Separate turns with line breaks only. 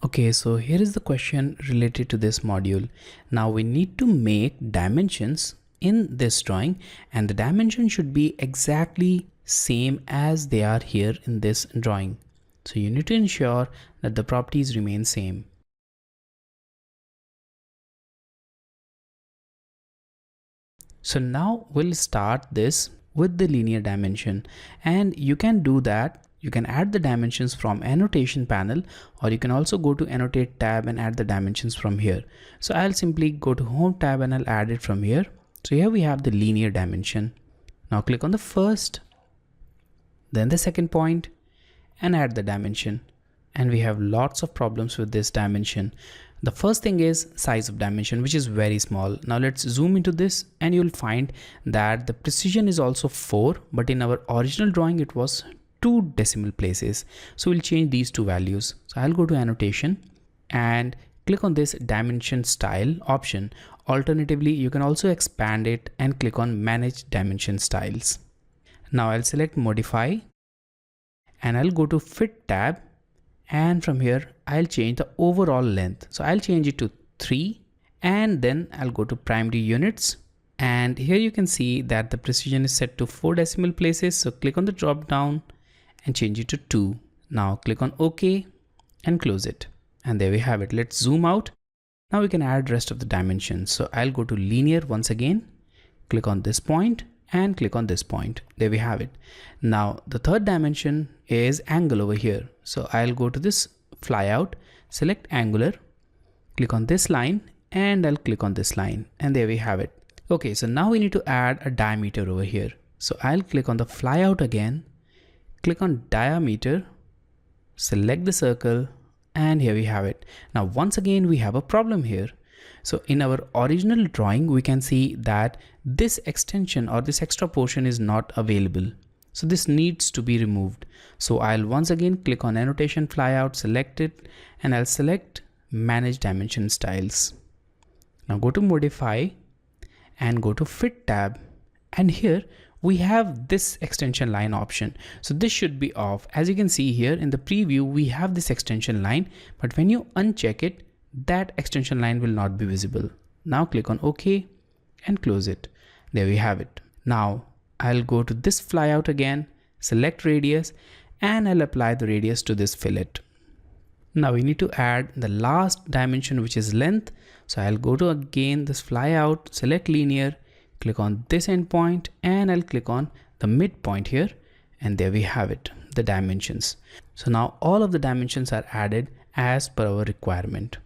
Okay, so here is the question related to this module. Now we need to make dimensions in this drawing, and the dimension should be exactly same as they are here in this drawing. So you need to ensure that the properties remain same. So now we'll start this with the linear dimension, and you can do that. You can add the dimensions from annotation panel, or you can also go to annotate tab and add the dimensions from here. So I'll simply go to home tab and I'll add it from here. So here we have the linear dimension. Now click on the first, then the second point and add the dimension. And we have lots of problems with this dimension. The first thing is size of dimension, which is very small. Now let's zoom into this and you'll find that the precision is also 4, but in our original drawing it was 2 decimal places. So we'll change these two values. So I'll go to annotation and click on this dimension style option. Alternatively, you can also expand it and click on manage dimension styles. Now I'll select modify and I'll go to fit tab, and from here I'll change the overall length. So I'll change it to 3, and then I'll go to primary units, and here you can see that the precision is set to 4 decimal places. So click on the drop down and change it to 2. Now click on OK and close it. And there we have it. Let's zoom out. Now we can add rest of the dimensions. So I'll go to linear once again, click on this point and click on this point. There we have it. Now the third dimension is angle over here. So I'll go to this flyout, select angular, click on this line and I'll click on this line, and there we have it. Okay, so now we need to add a diameter over here. So I'll click on the flyout again, click on diameter, select the circle, and here we have it. Now once again we have a problem here. So in our original drawing we can see that this extension or this extra portion is not available. So this needs to be removed. So I'll once again click on annotation flyout, select it, and I'll select manage dimension styles. Now go to modify and go to fit tab, and here we have this extension line option. So this should be off. As you can see here in the preview, we have this extension line, but when you uncheck it, that extension line will not be visible. Now click on OK and close it. There we have it. Now I'll go to this flyout again, select radius, and I'll apply the radius to this fillet. Now we need to add the last dimension, which is length. So I'll go to again this flyout, select linear, click on this endpoint, and I'll click on the midpoint here, and there we have it, the dimensions. So now all of the dimensions are added as per our requirement.